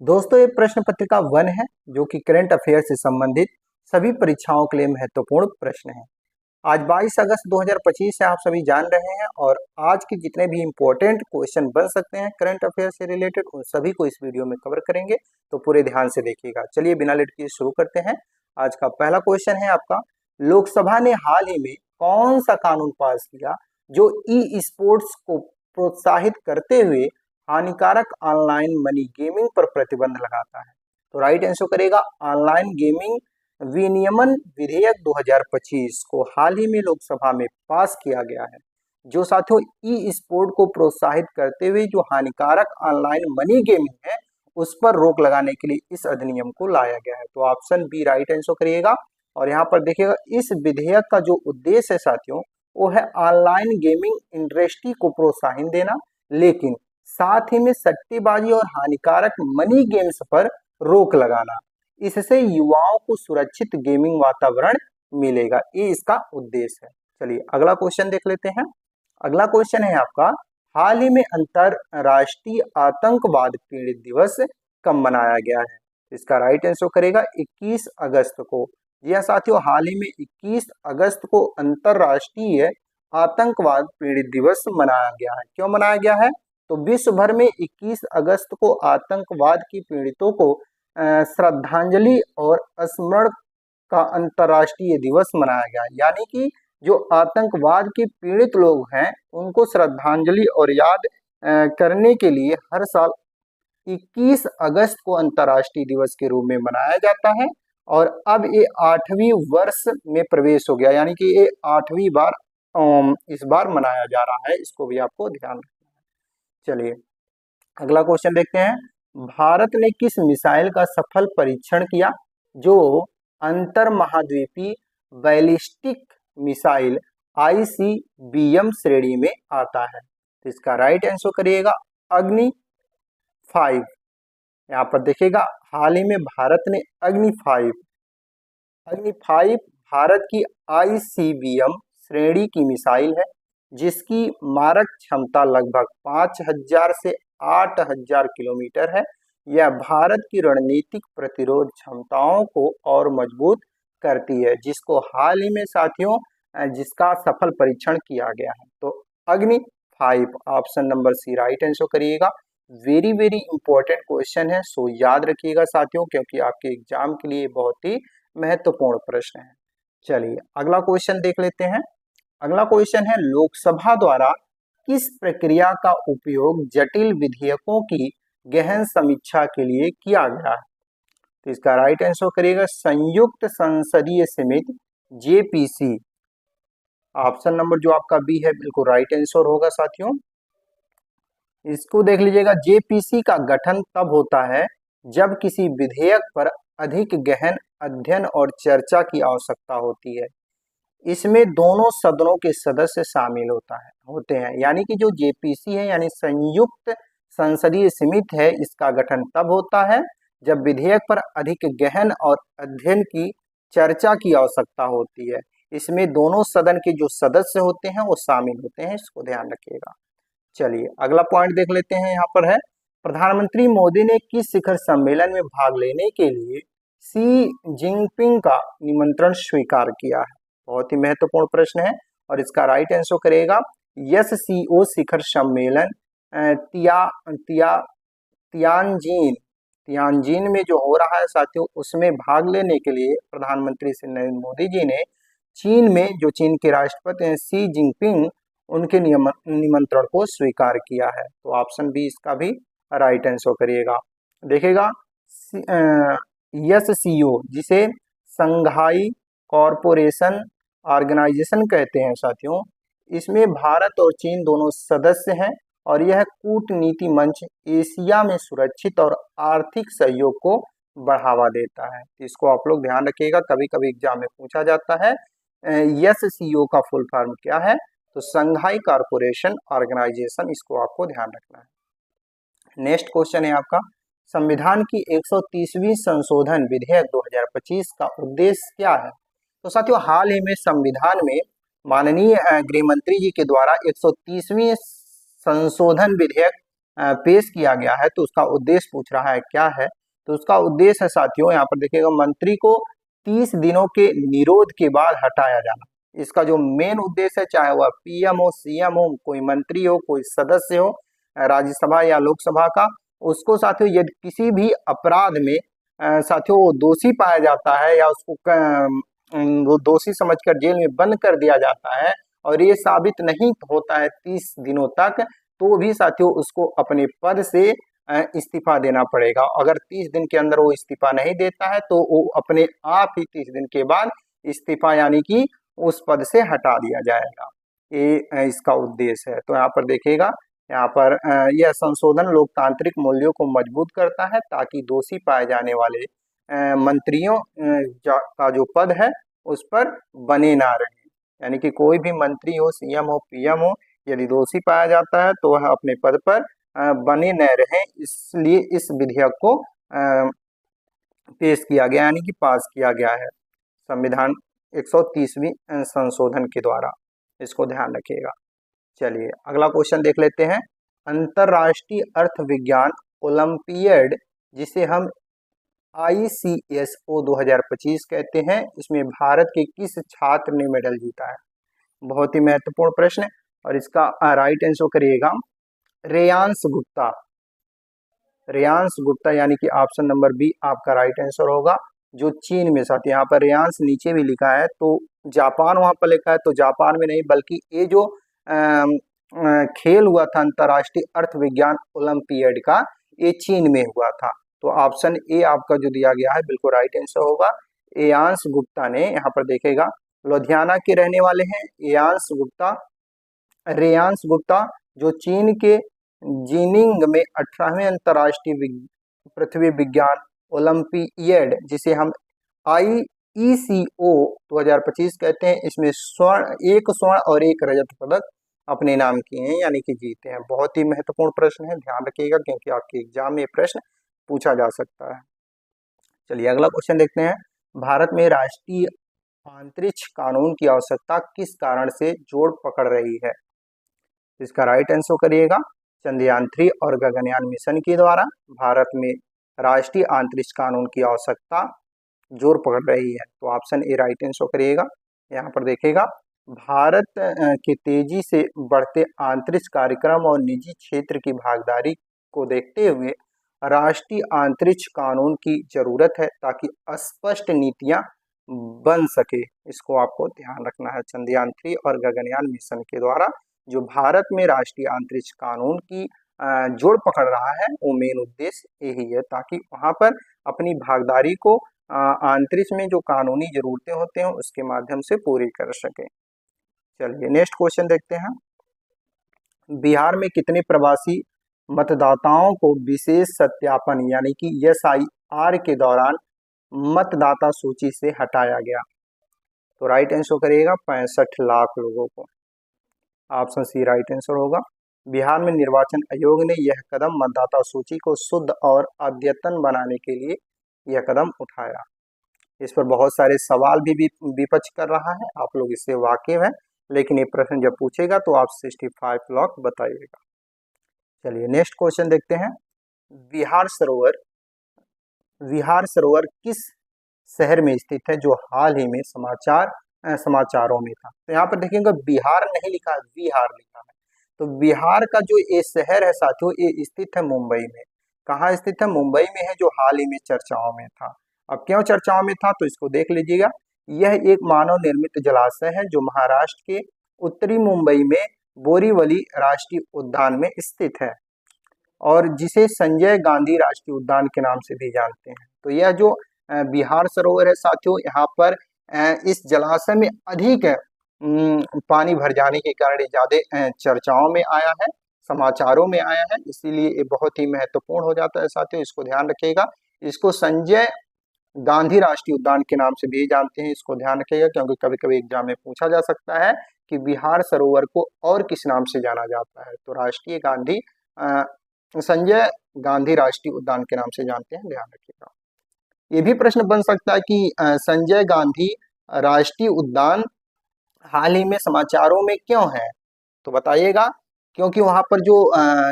दोस्तों ये प्रश्न पत्रिका 1 है जो कि करंट अफेयर से संबंधित सभी परीक्षाओं के लिए महत्वपूर्ण प्रश्न है। आज 22 अगस्त 2025 से आप सभी जान रहे हैं और आज के जितने भी इम्पोर्टेंट क्वेश्चन बन सकते हैं करंट अफेयर से रिलेटेड उन सभी को इस वीडियो में कवर करेंगे, तो पूरे ध्यान से देखिएगा। चलिए बिना लेट किए शुरू करते हैं। आज का पहला क्वेश्चन है आपका, लोकसभा ने हाल ही में कौन सा कानून पास किया जो ई स्पोर्ट्स को प्रोत्साहित करते हुए हानिकारक ऑनलाइन मनी गेमिंग पर प्रतिबंध लगाता है? तो राइट आंसर करेगा ऑनलाइन गेमिंग विनियमन विधेयक 2025 को हाल ही में लोकसभा में पास किया गया है, जो साथियों ई स्पोर्ट को प्रोत्साहित करते हुए जो हानिकारक ऑनलाइन मनी गेमिंग है उस पर रोक लगाने के लिए इस अधिनियम को लाया गया है। तो ऑप्शन बी राइट आंसर करिएगा। और यहाँ पर देखिएगा इस विधेयक का जो उद्देश्य है साथियों वो है ऑनलाइन गेमिंग इंडस्ट्री को प्रोत्साहन देना, लेकिन साथ ही में सट्टेबाजी और हानिकारक मनी गेम्स पर रोक लगाना। इससे युवाओं को सुरक्षित गेमिंग वातावरण मिलेगा, ये इसका उद्देश्य है। चलिए अगला क्वेश्चन देख लेते हैं। अगला क्वेश्चन है आपका, हाल ही में अंतरराष्ट्रीय आतंकवाद पीड़ित दिवस कब मनाया गया है? इसका राइट आंसर करेगा 21 अगस्त को। जी हाँ साथियों, हाल ही में 21 अगस्त को अंतरराष्ट्रीय आतंकवाद पीड़ित दिवस मनाया गया है। क्यों मनाया गया है? तो विश्व भर में 21 अगस्त को आतंकवाद की पीड़ितों को श्रद्धांजलि और स्मरण का अंतर्राष्ट्रीय दिवस मनाया गया। यानी कि जो आतंकवाद के पीड़ित लोग हैं उनको श्रद्धांजलि और याद करने के लिए हर साल 21 अगस्त को अंतर्राष्ट्रीय दिवस के रूप में मनाया जाता है। और अब ये 8वीं वर्ष में प्रवेश हो गया, यानी कि ये 8वीं बार इस बार मनाया जा रहा है। इसको भी आपको ध्यान रखना है। चलिए अगला क्वेश्चन देखते हैं। भारत ने किस मिसाइल का सफल परीक्षण किया जो अंतर महाद्वीपीय बैलिस्टिक मिसाइल ICBM श्रेणी में आता है? तो इसका राइट आंसर करिएगा अग्नि 5। यहाँ पर देखिएगा हाल ही में भारत ने अग्नि 5 भारत की ICBM श्रेणी की मिसाइल है, जिसकी मारक क्षमता लगभग 5000 से 8000 किलोमीटर है। यह भारत की रणनीतिक प्रतिरोध क्षमताओं को और मजबूत करती है, जिसको हाल ही में साथियों जिसका सफल परीक्षण किया गया है। तो Agni 5 option number C right answer करिएगा। वेरी इंपॉर्टेंट क्वेश्चन है, सो याद रखिएगा साथियों, क्योंकि आपके एग्जाम के लिए बहुत ही महत्वपूर्ण प्रश्न है। चलिए अगला क्वेश्चन देख लेते हैं। अगला क्वेश्चन है, लोकसभा द्वारा किस प्रक्रिया का उपयोग जटिल विधेयकों की गहन समीक्षा के लिए किया गया है? तो इसका राइट आंसर करिएगा संयुक्त संसदीय समिति JPC। ऑप्शन नंबर जो आपका बी है बिल्कुल राइट आंसर होगा साथियों। इसको देख लीजिएगा, JPC का गठन तब होता है जब किसी विधेयक पर अधिक गहन अध्ययन और चर्चा की आवश्यकता होती है। इसमें दोनों सदनों के सदस्य शामिल होते हैं। यानी कि जो JPC है यानी संयुक्त संसदीय समिति है, इसका गठन तब होता है जब विधेयक पर अधिक गहन और अध्ययन की चर्चा की आवश्यकता होती है। इसमें दोनों सदन के जो सदस्य होते हैं वो शामिल होते हैं, इसको ध्यान रखिएगा। चलिए अगला पॉइंट देख लेते हैं। यहाँ पर है, प्रधानमंत्री मोदी ने किस शिखर सम्मेलन में भाग लेने के लिए शी जिनपिंग का निमंत्रण स्वीकार किया है? बहुत ही महत्वपूर्ण प्रश्न है और इसका राइट आंसर करेगा SCO शिखर सम्मेलन तियानजिन में जो हो रहा है साथियों, उसमें भाग लेने के लिए प्रधानमंत्री श्री नरेंद्र मोदी जी ने चीन में जो चीन के राष्ट्रपति हैं शी जिनपिंग उनके निमंत्रण को स्वीकार किया है। तो ऑप्शन बी इसका भी राइट आंसर करिएगा। देखिएगा SCO जिसे संघाई कॉरपोरेशन ऑर्गेनाइजेशन कहते हैं साथियों, इसमें भारत और चीन दोनों सदस्य हैं और यह कूटनीति मंच एशिया में सुरक्षित और आर्थिक सहयोग को बढ़ावा देता है। इसको आप लोग ध्यान रखिएगा, कभी कभी एग्जाम में पूछा जाता है SCO का फुल फॉर्म क्या है, तो संघाई कॉरपोरेशन ऑर्गेनाइजेशन, इसको आपको ध्यान रखना है। नेक्स्ट क्वेश्चन है आपका, संविधान की 130वीं संशोधन विधेयक 2025 का उद्देश्य क्या है? तो साथियों हाल ही में संविधान में माननीय गृह मंत्री जी के द्वारा 130वीं संशोधन विधेयक पेश किया गया है, तो उसका उद्देश्य पूछ रहा है क्या है। तो उसका उद्देश्य है साथियों, यहाँ पर देखिएगा, मंत्री को 30 दिनों के निरोध के बाद हटाया जाना। इसका जो मेन उद्देश्य है, चाहे वह पीएम हो, सीएम हो, कोई मंत्री हो, कोई सदस्य हो राज्यसभा या लोकसभा का, उसको साथियों यदि किसी भी अपराध में साथियों वो दोषी पाया जाता है या उसको वो दोषी समझकर जेल में बंद कर दिया जाता है और ये साबित नहीं होता है 30 दिनों तक, तो भी साथियों उसको अपने पद से इस्तीफा देना पड़ेगा। अगर 30 दिन के अंदर वो इस्तीफा नहीं देता है तो वो अपने आप ही 30 दिन के बाद इस्तीफा यानी कि उस पद से हटा दिया जाएगा। ये इसका उद्देश्य है। तो यहाँ पर देखिएगा, यहाँ पर यह संशोधन लोकतांत्रिक मूल्यों को मजबूत करता है ताकि दोषी पाए जाने वाले मंत्रियों का जो पद है उस पर बने ना रहे। यानी कि कोई भी मंत्री हो, सीएम हो, पीएम हो, यदि दोषी पाया जाता है तो वह अपने पद पर बने न रहे। इसलिए इस विधेयक को पेश किया गया यानी कि पास किया गया है संविधान 130वीं संशोधन के द्वारा। इसको ध्यान रखिएगा। चलिए अगला क्वेश्चन देख लेते हैं। अंतरराष्ट्रीय अर्थ विज्ञान ओलंपियाड, जिसे हम ICSO 2025 कहते हैं, इसमें भारत के किस छात्र ने मेडल जीता है? बहुत ही महत्वपूर्ण प्रश्न है और इसका राइट आंसर करिएगा रेयांश गुप्ता। रेयांश गुप्ता यानी कि ऑप्शन नंबर बी आपका राइट आंसर होगा, जो चीन में साथ। यहाँ पर रेयांश नीचे भी लिखा है तो जापान वहां पर लिखा है, तो जापान में नहीं बल्कि ये जो खेल हुआ था अंतरराष्ट्रीय अर्थ विज्ञान ओलंपियाड का, ये चीन में हुआ था। तो ऑप्शन ए आपका जो दिया गया है बिल्कुल राइट आंसर होगा। एयांश गुप्ता ने, यहाँ पर देखेगा लुधियाना के रहने वाले हैं एयांश गुप्ता, रेयांश गुप्ता, जो चीन के जीनिंग में 18वें अंतरराष्ट्रीय पृथ्वी विज्ञान ओलंपियाड, जिसे हम IECO 2025 कहते हैं, इसमें एक स्वर्ण और एक रजत पदक अपने नाम किए हैं यानी कि जीते हैं। बहुत ही महत्वपूर्ण प्रश्न है, ध्यान रखिएगा क्योंकि आपके एग्जाम में प्रश्न पूछा जा सकता है। चलिए अगला क्वेश्चन देखते हैं। भारत में राष्ट्रीय अंतरिक्ष कानून की आवश्यकता किस कारण से जोड़ पकड़ रही है? इसका राइट आंसर करिएगा चंद्रयान 3 और गगनयान मिशन के द्वारा भारत में राष्ट्रीय अंतरिक्ष कानून की आवश्यकता जोर पकड़ रही है। तो ऑप्शन ए राइट आंसर करिएगा। यहाँ पर देखिएगा, भारत के तेजी से बढ़ते अंतरिक्ष कार्यक्रम और निजी क्षेत्र की भागीदारी को देखते हुए राष्ट्रीय अंतरिक्ष कानून की जरूरत है ताकि स्पष्ट नीतियां बन सके। इसको आपको ध्यान रखना है। चंद्रयान 3 और गगनयान मिशन के द्वारा जो भारत में राष्ट्रीय अंतरिक्ष कानून की जोड़ पकड़ रहा है, वो मेन उद्देश्य यही है ताकि वहां पर अपनी भागीदारी को अंतरिक्ष में जो कानूनी जरूरतें होते हैं उसके माध्यम से पूरी कर सके। चलिए नेक्स्ट क्वेश्चन देखते हैं। बिहार में कितने प्रवासी मतदाताओं को विशेष सत्यापन यानी कि SIR के दौरान मतदाता सूची से हटाया गया? तो राइट आंसर करिएगा 65 लाख लोगों को। ऑप्शन सी राइट आंसर होगा। बिहार में निर्वाचन आयोग ने यह कदम मतदाता सूची को शुद्ध और अद्यतन बनाने के लिए यह कदम उठाया। इस पर बहुत सारे सवाल भी विपक्ष कर रहा है, आप लोग इससे वाकिफ हैं, लेकिन ये प्रश्न जब पूछेगा तो आप 65 लाख बताइएगा। चलिए नेक्स्ट क्वेश्चन देखते हैं। विहार सरोवर किस शहर में स्थित है जो हाल ही में समाचारों में था? तो यहाँ पर देखिएगा बिहार नहीं लिखा, विहार लिखा है। तो बिहार का जो ये शहर है साथियों, ये स्थित है मुंबई में। कहाँ स्थित है? मुंबई में है, जो हाल ही में चर्चाओं में था। अब क्यों चर्चाओं में था तो इसको देख लीजिएगा। यह एक मानव निर्मित जलाशय है जो महाराष्ट्र के उत्तरी मुंबई में बोरीवली राष्ट्रीय उद्यान में स्थित है और जिसे संजय गांधी राष्ट्रीय उद्यान के नाम से भी जानते हैं। तो यह जो बिहार सरोवर है साथियों, यहाँ पर इस जलाशय में अधिक पानी भर जाने के कारण ज्यादा चर्चाओं में आया है, समाचारों में आया है, इसीलिए ये बहुत ही महत्वपूर्ण हो जाता है साथियों। इसको ध्यान रखिएगा। इसको संजय गांधी राष्ट्रीय उद्यान के नाम से भी जानते हैं, इसको ध्यान रखिएगा क्योंकि कभी कभी एग्जाम में पूछा जा सकता है कि बिहार सरोवर को और किस नाम से जाना जाता है। तो संजय गांधी राष्ट्रीय उद्यान के नाम से जानते हैं, ध्यान रखिएगा। ये भी प्रश्न बन सकता है कि संजय गांधी राष्ट्रीय उद्यान हाल ही में समाचारों में क्यों है? तो बताइएगा क्योंकि वहां पर जो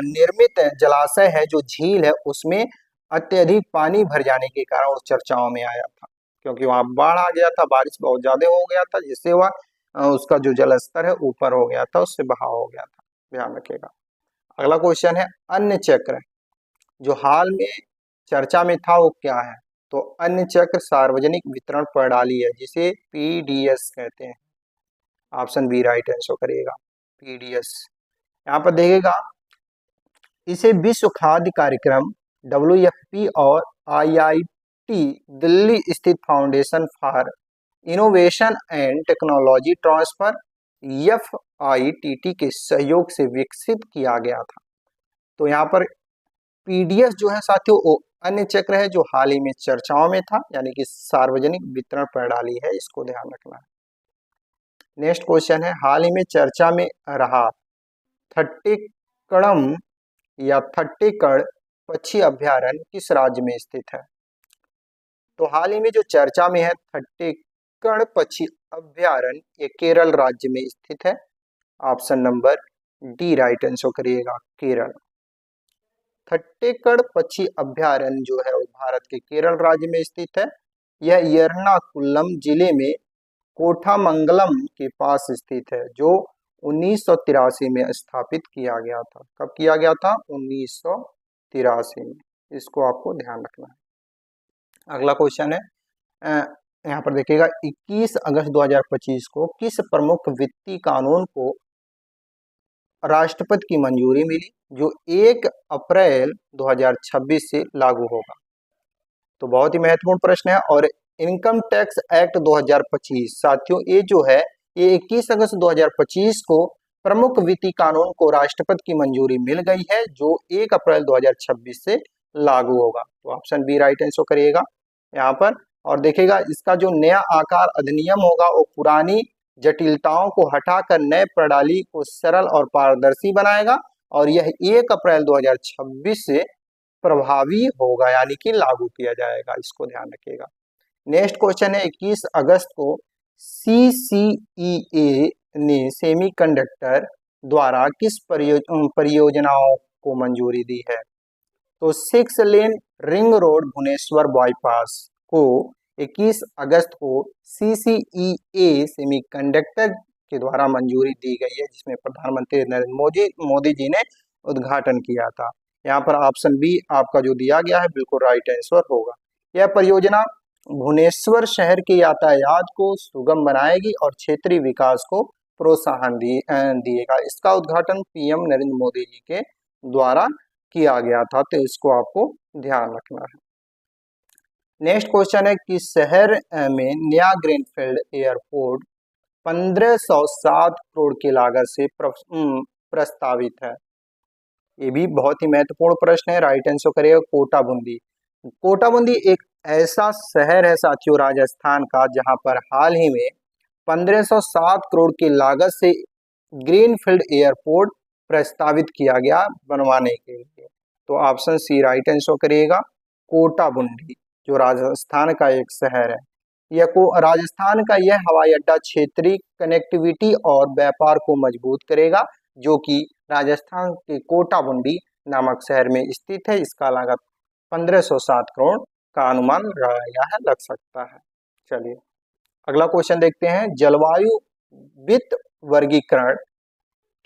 निर्मित जलाशय है, जो झील है, उसमें अत्यधिक पानी भर जाने के कारण वो चर्चाओं में आया था, क्योंकि वहां बाढ़ आ गया था, बारिश बहुत ज्यादा हो गया था, जिससे वह उसका जो जल स्तर है ऊपर हो गया था, उससे बहाव हो गया था। ध्यान रखिएगा। अगला क्वेश्चन है अन्य चक्र, जो हाल में चर्चा में था वो क्या है? तो अन्य चक्र सार्वजनिक वितरण प्रणाली है, जिसे पीडीएस कहते हैं। ऑप्शन बी राइट आंसर करिएगा, पीडीएस। यहाँ पर देखिएगा, इसे विश्व खाद्य कार्यक्रम WFP और IIT दिल्ली स्थित foundation for innovation and technology transfer FITT के सहयोग से विकसित किया गया था। तो यहाँ पर पीडीएस जो है साथियों, वो अन्य चक्र है जो हाल ही में चर्चाओं में था, यानी कि सार्वजनिक वितरण प्रणाली है, इसको ध्यान रखना है। नेक्स्ट क्वेश्चन है, हाल ही में चर्चा में रहा थट्टीकड़म या थट्टीकड़ पक्षी अभ्यारण्य किस राज्य में स्थित है? तो हाल ही में जो चर्चा में है थट्टीकड़ पक्षी अभ्यारण्य, ये केरल राज्य में स्थित है। Option number D right answer करिएगा, केरल। थट्टीकड़ पक्षी अभ्यारण्य जो है वो भारत के केरल राज्य में स्थित है। यह एर्नाकुलम जिले में कोठामंगलम के पास स्थित है, जो 1983 में स्थापित किया गया था। कब किया गया था? 1983 में। इसको आपको ध्यान रखना है। अगला क्वेश्चन है, यहाँ पर देखिएगा, 21 अगस्त 2025 को किस प्रमुख वित्तीय कानून को राष्ट्रपति की मंजूरी मिली, जो 1 अप्रैल 2026 से लागू होगा? तो बहुत ही महत्वपूर्ण प्रश्न है। और इनकम टैक्स एक्ट 2025 साथियों, ये जो है ये 21 अगस्त 2025 को प्रमुख वित्तीय कानून को राष्ट्रपति की मंजूरी मिल गई है, जो 1 अप्रैल 2026 से लागू होगा। तो ऑप्शन बी राइट आंसर करिएगा यहाँ पर। और देखिएगा, इसका जो नया आकार अधिनियम होगा वो पुरानी जटिलताओं को हटाकर नए प्रणाली को सरल और पारदर्शी बनाएगा, और यह 1 अप्रैल 2026 से प्रभावी होगा, यानी कि लागू किया जाएगा। इसको ध्यान रखिएगा। नेक्स्ट क्वेश्चन है, 21 अगस्त को CCEA ने सेमीकंडक्टर द्वारा किस परियोजनाओं को मंजूरी दी है? तो 6 लेन रिंग रोड भुवनेश्वर बाईपास को 21 अगस्त को CCEA सेमीकंडक्टर के द्वारा मंजूरी दी गई है, जिसमें प्रधानमंत्री नरेंद्र मोदी जी ने उद्घाटन किया था। यहाँ पर ऑप्शन बी आपका जो दिया गया है बिल्कुल राइट आंसर होगा। यह परियोजना भुवनेश्वर शहर के यातायात को सुगम बनाएगी और क्षेत्रीय विकास को प्रोत्साहन दिएगा। इसका उद्घाटन PM नरेंद्र मोदी जी के द्वारा किया गया था, तो इसको आपको ध्यान रखना है। नेक्स्ट क्वेश्चन है कि शहर में नया ग्रीनफील्ड एयरपोर्ट 1507 करोड़ की लागत से प्रस्तावित है। ये भी बहुत ही महत्वपूर्ण प्रश्न है। राइट आंसर करिएगा कोटाबूंदी। कोटाबूंदी एक ऐसा शहर है साथियों राजस्थान का, जहां पर हाल ही में 1507 करोड़ की लागत से ग्रीनफील्ड एयरपोर्ट प्रस्तावित किया गया बनवाने के लिए। तो ऑप्शन सी राइट आंसर करिएगा, कोटाबूंदी, जो राजस्थान का एक शहर है। राजस्थान का यह हवाई अड्डा क्षेत्रीय कनेक्टिविटी और व्यापार को मजबूत करेगा, जो कि राजस्थान के कोटाबूंदी नामक शहर में स्थित है। इसका लागत 1507 करोड़ का अनुमान लगाया गया है, लग सकता है। चलिए अगला क्वेश्चन देखते हैं, जलवायु वित्त वर्गीकरण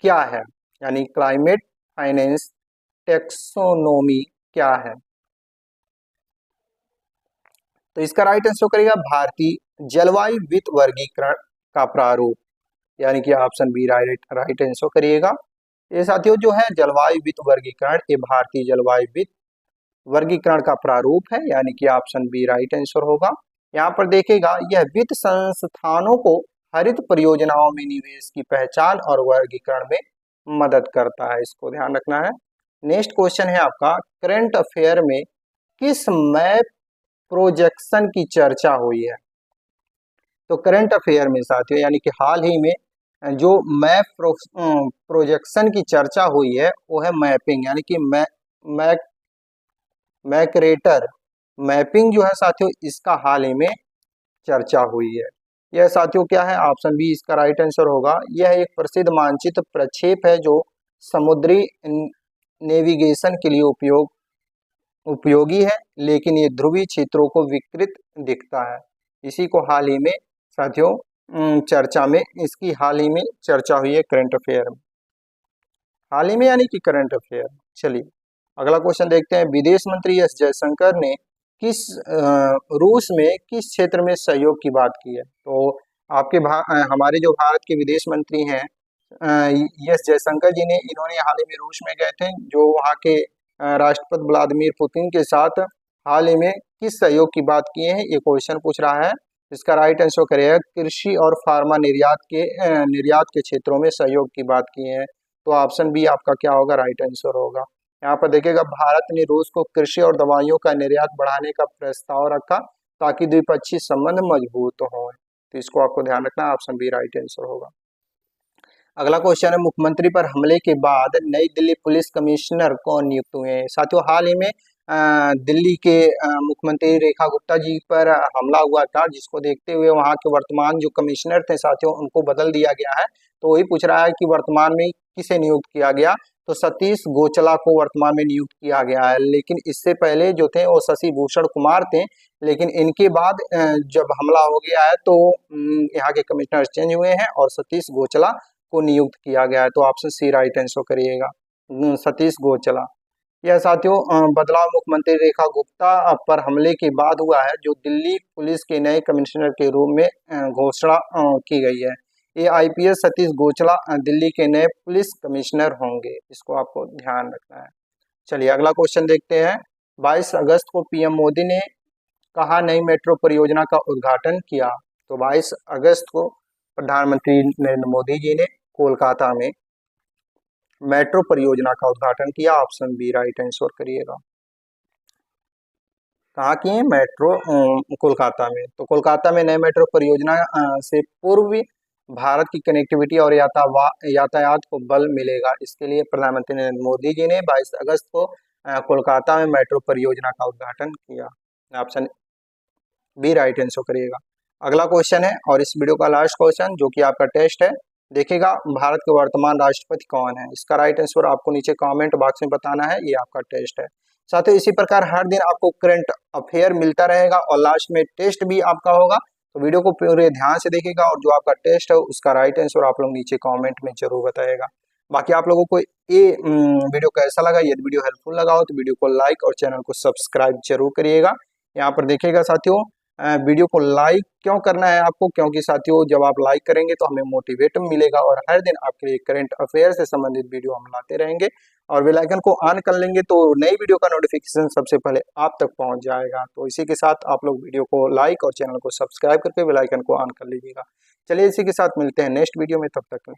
क्या है, यानी क्लाइमेट फाइनेंस टेक्सोनोमी क्या है? तो इसका राइट आंसर करेगा भारतीय जलवायु वित्त वर्गीकरण का प्रारूप, यानी कि ऑप्शन बी राइट आंसर करिएगा। ये साथियों जो है जलवायु वित्त वर्गीकरण, ये भारतीय जलवायु वित्त वर्गीकरण का प्रारूप है, यानी कि ऑप्शन बी राइट आंसर होगा। यहाँ पर देखेगा, यह वित्त संस्थानों को हरित परियोजनाओं में निवेश की पहचान और वर्गीकरण में मदद करता है। इसको ध्यान रखना है। नेक्स्ट क्वेश्चन है आपका, करंट अफेयर में किस मैप प्रोजेक्शन की चर्चा हुई है? तो करंट अफेयर में साथियों, यानी कि हाल ही में जो मैप प्रोजेक्शन की चर्चा हुई है वो है मैपिंग, यानी कि मैक्रेटर मैपिंग जो है साथियों, इसका हाल ही में चर्चा हुई है। यह साथियों क्या है? ऑप्शन बी इसका राइट आंसर होगा। यह एक प्रसिद्ध मानचित्र प्रक्षेप है जो समुद्री नेविगेशन के लिए उपयोगी है, लेकिन ये ध्रुवीय क्षेत्रों को विकृत दिखता है। इसी को हाल ही में साथियों इसकी हाल ही में चर्चा हुई है करंट अफेयर में, हाल ही में यानी कि करंट अफेयर। चलिए अगला क्वेश्चन देखते हैं। विदेश मंत्री एस जयशंकर ने रूस में किस क्षेत्र में सहयोग की बात की है? तो हमारे जो भारत के विदेश मंत्री हैं एस जयशंकर जी ने, इन्होंने हाल ही में रूस में गए थे, जो वहाँ के राष्ट्रपति व्लादिमीर पुतिन के साथ हाल ही में किस सहयोग की बात की है, ये क्वेश्चन पूछ रहा है। इसका राइट आंसर करेगा कृषि और फार्मा निर्यात के क्षेत्रों में सहयोग की बात की है। तो ऑप्शन बी आपका क्या होगा, राइट आंसर होगा। यहाँ पर देखिएगा, भारत ने रूस को कृषि और दवाइयों का निर्यात बढ़ाने का प्रस्ताव रखा ताकि द्विपक्षीय संबंध मजबूत हो। तो इसको आपको ध्यान रखना, ऑप्शन बी राइट आंसर होगा। अगला क्वेश्चन है, मुख्यमंत्री पर हमले के बाद नई दिल्ली पुलिस कमिश्नर कौन नियुक्त हुए हैं? साथियों हाल ही में दिल्ली के मुख्यमंत्री रेखा गुप्ता जी पर हमला हुआ था, जिसको देखते हुए वहां के वर्तमान जो कमिश्नर थे साथियों, उनको बदल दिया गया है। तो वही पूछ रहा है कि वर्तमान में किसे नियुक्त किया गया? तो सतीश गोचला को वर्तमान में नियुक्त किया गया है, लेकिन इससे पहले जो थे वो शशि भूषण कुमार थे। लेकिन इनके बाद जब हमला हो गया है तो यहाँ के कमिश्नर चेंज हुए हैं और सतीश गोचला को नियुक्त किया गया है। तो ऑप्शन सी राइट आंसर करिएगा, सतीश गोचला। यह साथियों बदलाव मुख्यमंत्री रेखा गुप्ता पर हमले के बाद हुआ है, जो दिल्ली पुलिस के नए कमिश्नर के रूप में घोषणा की गई है। ये आईपीएस सतीश गोचला दिल्ली के नए पुलिस कमिश्नर होंगे, इसको आपको ध्यान रखना है। चलिए अगला क्वेश्चन देखते हैं। 22 अगस्त को पीएम मोदी ने कहाँ नई मेट्रो परियोजना का उद्घाटन किया? तो 22 अगस्त को प्रधानमंत्री नरेंद्र मोदी जी ने कोलकाता में मेट्रो परियोजना का उद्घाटन किया। ऑप्शन बी राइट आंसर करिएगा। कहाँ की है? मेट्रो कोलकाता में। तो कोलकाता में नए मेट्रो परियोजना से पूर्व भारत की कनेक्टिविटी और यातायात को बल मिलेगा। इसके लिए प्रधानमंत्री नरेंद्र मोदी जी ने 22 अगस्त को कोलकाता में मेट्रो परियोजना का उद्घाटन किया। ऑप्शन बी राइट आंसर करिएगा। अगला क्वेश्चन है और इस वीडियो का लास्ट क्वेश्चन, जो कि आपका टेस्ट है। देखिएगा, भारत के वर्तमान राष्ट्रपति कौन है? इसका राइट आंसर आपको नीचे कमेंट बॉक्स में बताना है, ये आपका टेस्ट है। साथ ही इसी प्रकार हर दिन आपको करंट अफेयर मिलता रहेगा और लास्ट में टेस्ट भी आपका होगा। तो वीडियो को पूरे ध्यान से देखिएगा और जो आपका टेस्ट है उसका राइट आंसर आप लोग नीचे कॉमेंट में जरूर बताइएगा। बाकी आप लोगों को ये वीडियो कैसा लगा? यदि वीडियो हेल्पफुल लगा हो तो वीडियो को लाइक और चैनल को सब्सक्राइब जरूर करिएगा। यहाँ पर देखिएगा साथियों, वीडियो को लाइक क्यों करना है आपको? क्योंकि साथियों जब आप लाइक करेंगे तो हमें मोटिवेट मिलेगा और हर दिन आपके लिए करंट अफेयर से संबंधित वीडियो हम लाते रहेंगे। और बेल आइकन को ऑन कर लेंगे तो नई वीडियो का नोटिफिकेशन सबसे पहले आप तक पहुंच जाएगा। तो इसी के साथ आप लोग वीडियो को लाइक और चैनल को सब्सक्राइब करके बेल आइकन को ऑन कर लीजिएगा। चलिए इसी के साथ मिलते हैं नेक्स्ट वीडियो में, तब तक